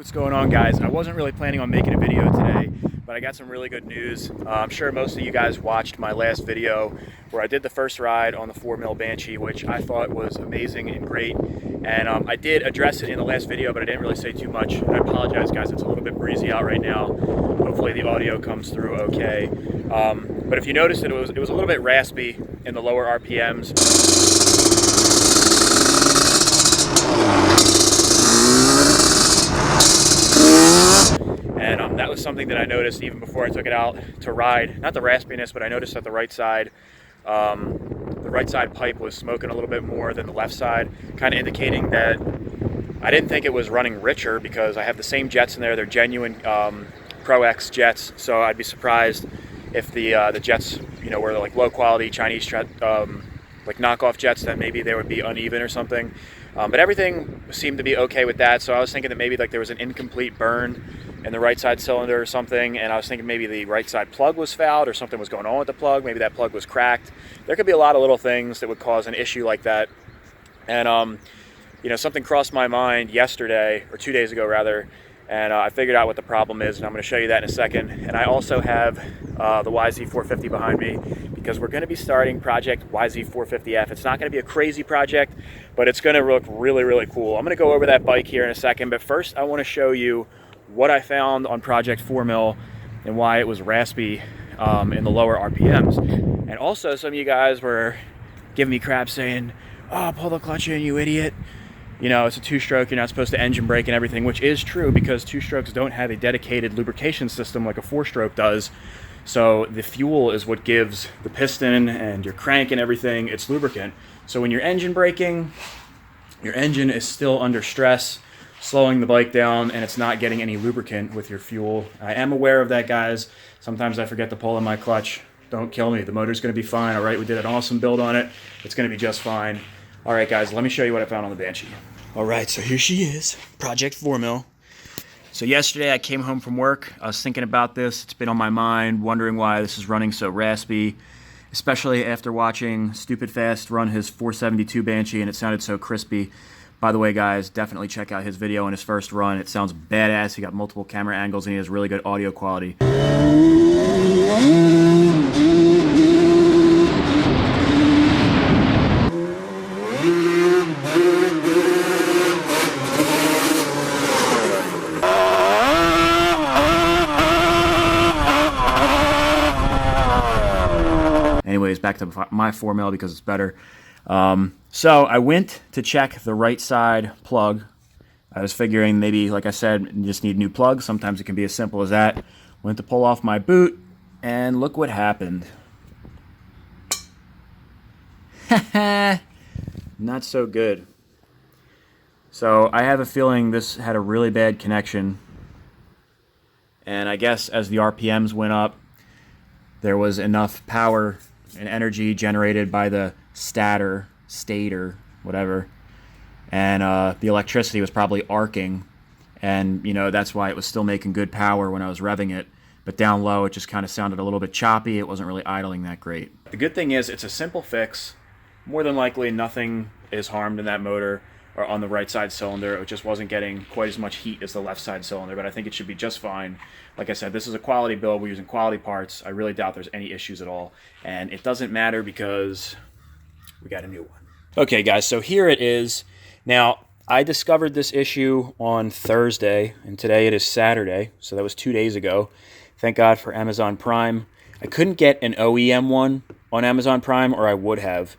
What's going on, guys? I wasn't really planning on making a video today, but I got some really good news. I'm sure most of you guys watched my last video where I did the first ride on the 4mm Banshee, which I thought was amazing and great. And I did address it in the last video, but I didn't really say too much. I apologize, guys. It's a little bit breezy out right now. Hopefully the audio comes through okay. But if you noticed it was a little bit raspy in the lower RPMs. And that was something that I noticed even before I took it out to ride. Not the raspiness, but I noticed that the right side pipe was smoking a little bit more than the left side, kind of indicating that I didn't think it was running richer because I have the same jets in there. They're genuine Pro X jets, so I'd be surprised if the jets, you know, were like low quality Chinese like knockoff jets, that maybe they would be uneven or something. But everything seemed to be okay with that, so I was thinking that maybe like there was an incomplete burn in the right side cylinder or something, and I was thinking maybe the right side plug was fouled or something was going on with the plug. Maybe that plug was cracked. There could be a lot of little things that would cause an issue like that. And you know, something crossed my mind yesterday, or 2 days ago rather, and I figured out what the problem is, and I'm going to show you that in a second. And I also have the YZ450 behind me because we're going to be starting Project YZ450F. It's not going to be a crazy project, but it's going to look really, really cool. I'm going to go over that bike here in a second, but first I want to show you what I found on Project 4mm and why it was raspy in the lower RPMs. And also, some of you guys were giving me crap saying, "Oh, pull the clutch in, you idiot. You know, it's a two-stroke, you're not supposed to engine brake and everything," which is true because two-strokes don't have a dedicated lubrication system like a four-stroke does. So the fuel is what gives the piston and your crank and everything its lubricant. So when you're engine braking, your engine is still under stress, slowing the bike down, and it's not getting any lubricant with your fuel. I am aware of that, guys. Sometimes I forget to pull in my clutch. Don't kill me. The motor's going to be fine, all right? We did an awesome build on it. It's going to be just fine. All right, guys, let me show you what I found on the Banshee. All right, so here she is, Project 4mm. So yesterday I came home from work. I was thinking about this. It's been on my mind, wondering why this is running so raspy, especially after watching Stupid Fast run his 472 Banshee, and it sounded so crispy. By the way, guys, definitely check out his video on his first run. It sounds badass. He got multiple camera angles, and he has really good audio quality. Anyways, back to my 4mm because it's better. So I went to check the right side plug. I was figuring maybe, like I said, you just need new plugs. Sometimes it can be as simple as that. Went to pull off my boot, and look what happened. Not so good. So I have a feeling this had a really bad connection. And I guess as the RPMs went up, there was enough power and energy generated by the stator, whatever, and the electricity was probably arcing, and you know, that's why it was still making good power when I was revving it, but down low it just kind of sounded a little bit choppy. It wasn't really idling that great. The good thing is it's a simple fix. More than likely nothing is harmed in that motor or on the right side cylinder. It just wasn't getting quite as much heat as the left side cylinder, but I think it should be just fine. Like I said, this is a quality build. We're using quality parts. I really doubt there's any issues at all, and it doesn't matter because we got a new one. Okay, guys, so here it is. Now, I discovered this issue on Thursday, and today it is Saturday, so that was 2 days ago. Thank God for Amazon Prime. I couldn't get an OEM one on Amazon Prime, or I would have.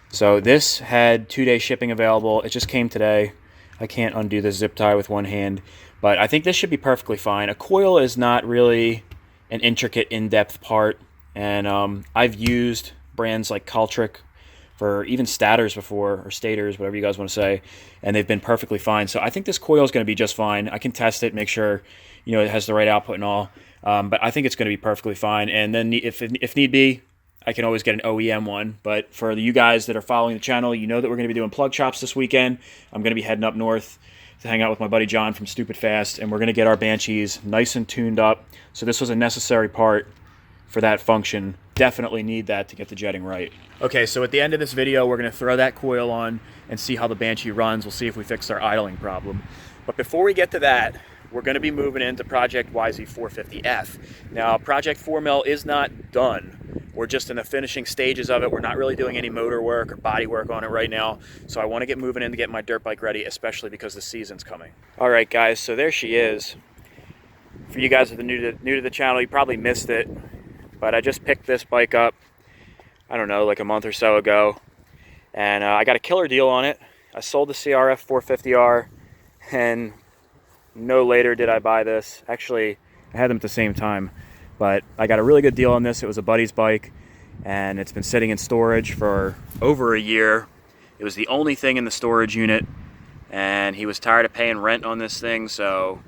So this had 2-day shipping available. It just came today. I can't undo the zip tie with one hand, but I think this should be perfectly fine. A coil is not really an intricate, in-depth part, and I've used brands like Caltric for even stators before, or stators, whatever you guys want to say, and they've been perfectly fine. So I think this coil is going to be just fine. I can test it, make sure, you know, it has the right output and all, but I think it's going to be perfectly fine. And then if need be, I can always get an OEM one. But for you guys that are following the channel, you know that we're going to be doing plug chops this weekend. I'm going to be heading up north to hang out with my buddy John from Stupid Fast, and we're going to get our Banshees nice and tuned up. So this was a necessary part for that function. Definitely need that to get the jetting right. Okay, so at the end of this video, we're going to throw that coil on and see how the Banshee runs. We'll see if we fixed our idling problem. But before we get to that, we're going to be moving into Project YZ450F. Now, Project 4 is not done. We're just in the finishing stages of it. We're not really doing any motor work or body work on it right now. So I want to get moving in to get my dirt bike ready, especially because the season's coming. All right, guys, so there she is. For you guys that are new to the channel, you probably missed it, but I just picked this bike up, I don't know, like a month or so ago. And I got a killer deal on it. I sold the CRF 450R, and no later did I buy this. Actually, I had them at the same time. But I got a really good deal on this. It was a buddy's bike, and it's been sitting in storage for over a year. It was the only thing in the storage unit, and he was tired of paying rent on this thing, so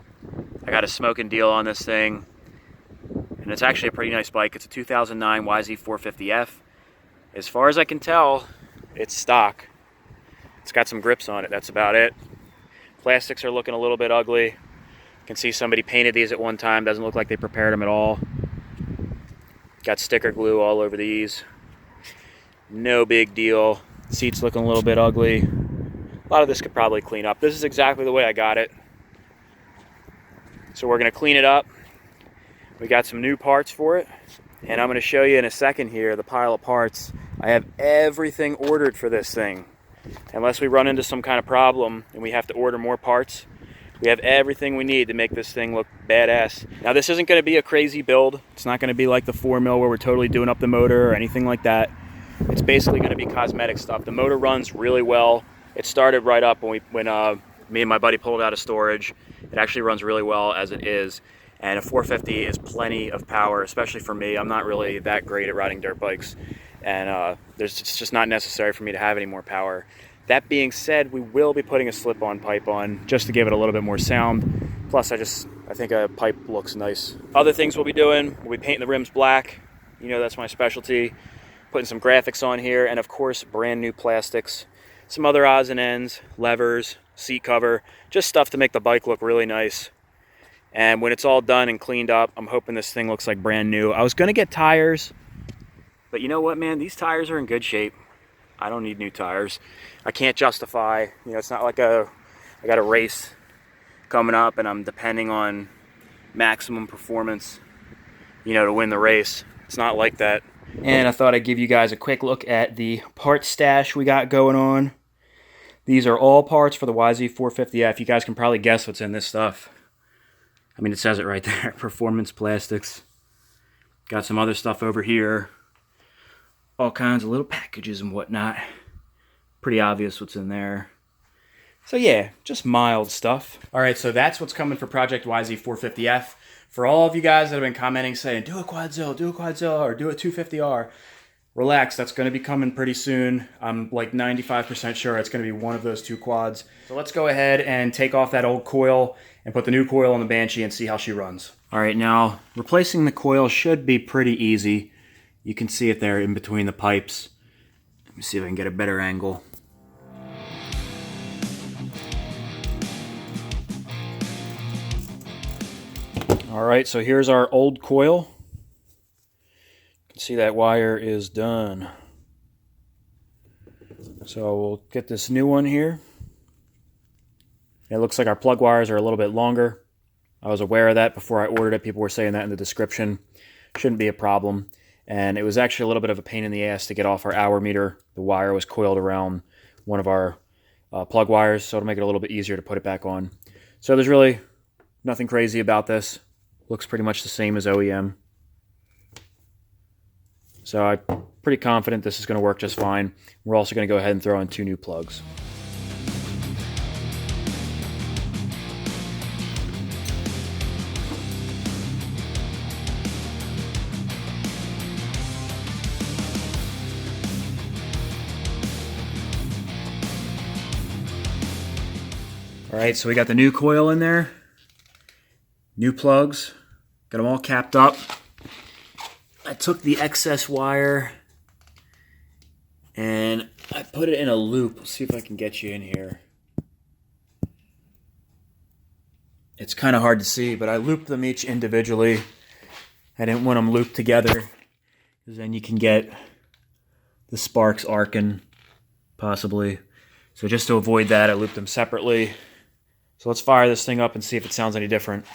I got a smoking deal on this thing. And it's actually a pretty nice bike. It's a 2009 YZ450F. As far as I can tell, it's stock. It's got some grips on it, that's about it. Plastics are looking a little bit ugly. You can see somebody painted these at one time. Doesn't look like they prepared them at all. Got sticker glue all over these. No big deal. Seat's looking a little bit ugly. A lot of this could probably clean up. This is exactly the way I got it. So we're going to clean it up. We got some new parts for it. And I'm going to show you in a second here the pile of parts. I have everything ordered for this thing. Unless we run into some kind of problem and we have to order more parts, we have everything we need to make this thing look badass. Now, this isn't going to be a crazy build. It's not going to be like the 4 mil where we're totally doing up the motor or anything like that. It's basically going to be cosmetic stuff. The motor runs really well. It started right up when me and my buddy pulled it out of storage. It actually runs really well as it is. And a 450 is plenty of power, especially for me. I'm not really that great at riding dirt bikes. And it's just not necessary for me to have any more power. That being said, we will be putting a slip-on pipe on just to give it a little bit more sound. Plus, I think a pipe looks nice. Other things we'll be doing, we'll be painting the rims black. You know, that's my specialty. Putting some graphics on here, and of course, brand new plastics. Some other odds and ends, levers, seat cover, just stuff to make the bike look really nice. And when it's all done and cleaned up, I'm hoping this thing looks like brand new. I was gonna get tires, but you know what, man? These tires are in good shape. I don't need new tires. I can't justify, you know, it's not like I got a race coming up and I'm depending on maximum performance, you know, to win the race. It's not like that. And I thought I'd give you guys a quick look at the part stash we got going on. These are all parts for the YZ450F. You guys can probably guess what's in this stuff. I mean, it says it right there. Performance plastics. Got some other stuff over here. All kinds of little packages and whatnot. Pretty obvious what's in there. So yeah, just mild stuff. All right, so that's what's coming for Project YZ450F. For all of you guys that have been commenting saying, do a Quadzilla, or do a 250R, relax, that's going to be coming pretty soon. I'm like 95% sure it's going to be one of those two quads. So let's go ahead and take off that old coil and put the new coil on the Banshee and see how she runs. All right, now replacing the coil should be pretty easy. You can see it there in between the pipes. Let me see if I can get a better angle. All right, so here's our old coil. You can see that wire is done. So we'll get this new one here. It looks like our plug wires are a little bit longer. I was aware of that before I ordered it. People were saying that in the description. Shouldn't be a problem. And it was actually a little bit of a pain in the ass to get off our hour meter. The wire was coiled around one of our plug wires, so it'll make it a little bit easier to put it back on. So there's really nothing crazy about this. Looks pretty much the same as OEM. So I'm pretty confident this is going to work just fine. We're also going to go ahead and throw in 2 new plugs. All right, so we got the new coil in there, new plugs, got them all capped up. I took the excess wire and I put it in a loop. Let's see if I can get you in here. It's kind of hard to see, but I looped them each individually. I didn't want them looped together because then you can get the sparks arcing, possibly. So just to avoid that, I looped them separately. So let's fire this thing up and see if it sounds any different.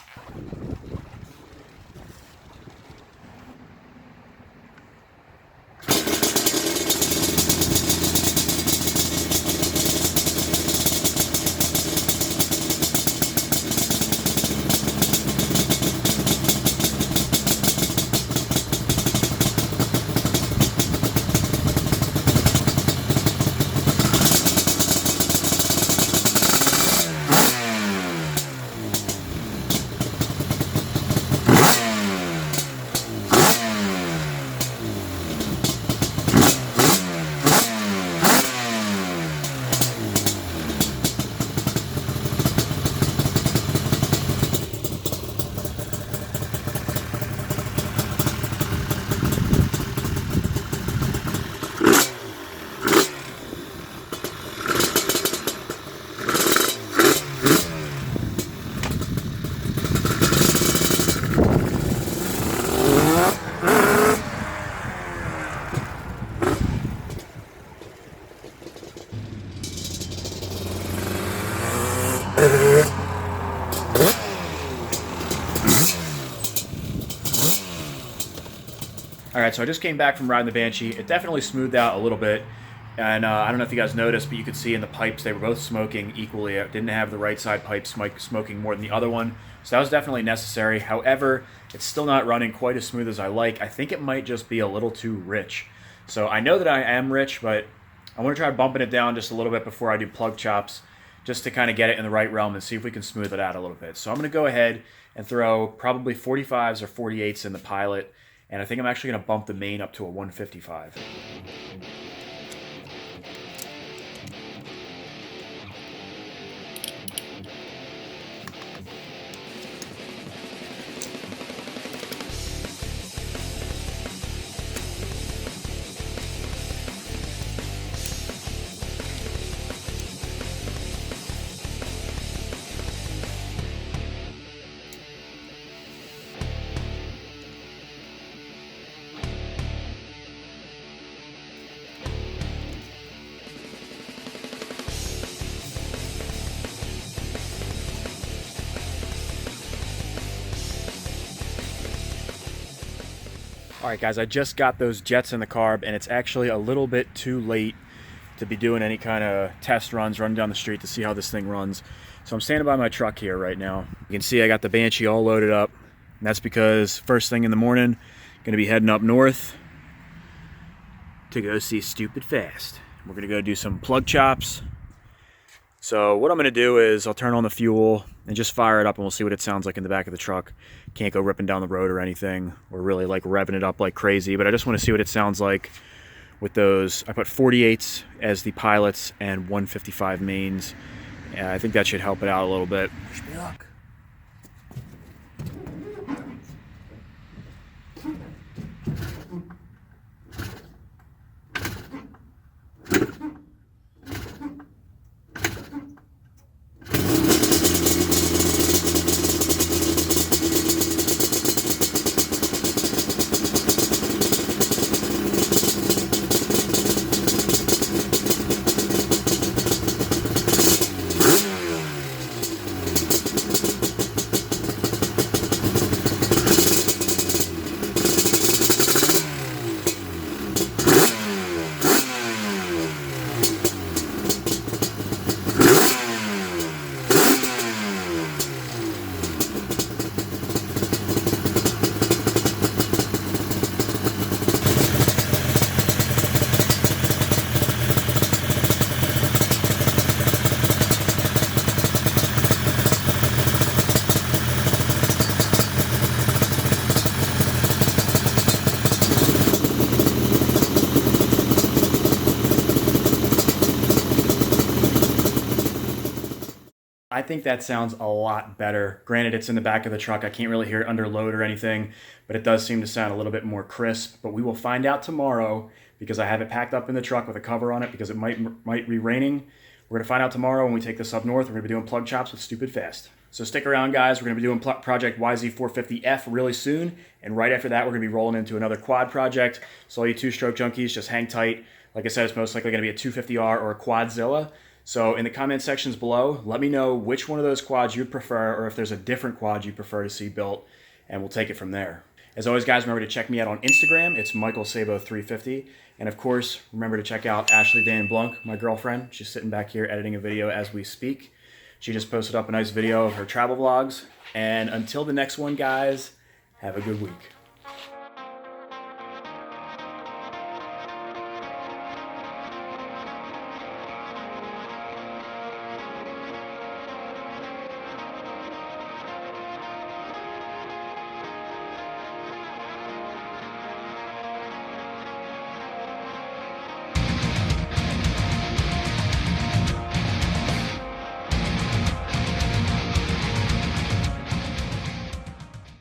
Alright, so I just came back from riding the Banshee. It definitely smoothed out a little bit. And I don't know if you guys noticed, but you could see in the pipes they were both smoking equally. It didn't have the right side pipe smoking more than the other one. So that was definitely necessary. However, it's still not running quite as smooth as I like. I think it might just be a little too rich. So I know that I am rich, but I want to try bumping it down just a little bit before I do plug chops, just to kind of get it in the right realm and see if we can smooth it out a little bit. So I'm going to go ahead and throw probably 45s or 48s in the pilot. And I think I'm actually going to bump the main up to a 155. Alright guys, I just got those jets in the carb, and it's actually a little bit too late to be doing any kind of test runs, running down the street to see how this thing runs. So I'm standing by my truck here right now. You can see I got the Banshee all loaded up, and that's because first thing in the morning, going to be heading up north to go see Stupid Fast. We're going to go do some plug chops. So what I'm going to do is I'll turn on the fuel and just fire it up, and we'll see what it sounds like in the back of the truck. Can't go ripping down the road or anything, or really like revving it up like crazy, but I just want to see what it sounds like with those. I put 48s as the pilots and 155 mains. I think that should help it out a little bit. Wish me luck. I think that sounds a lot better. Granted, it's in the back of the truck. I can't really hear it under load or anything, but it does seem to sound a little bit more crisp. But we will find out tomorrow, because I have it packed up in the truck with a cover on it because it might be raining. We're going to find out tomorrow when we take this up north. We're going to be doing plug chops with Stupid Fast. So stick around, guys. We're going to be doing Project YZ450F really soon. And right after that, we're going to be rolling into another quad project. So all you two-stroke junkies, just hang tight. Like I said, it's most likely going to be a 250R or a Quadzilla. So in the comment sections below, let me know which one of those quads you'd prefer, or if there's a different quad you prefer to see built, and we'll take it from there. As always, guys, remember to check me out on Instagram. It's Sabo350. And of course, remember to check out Ashley Van Blunk, my girlfriend. She's sitting back here editing a video as we speak. She just posted up a nice video of her travel vlogs. And until the next one, guys, have a good week.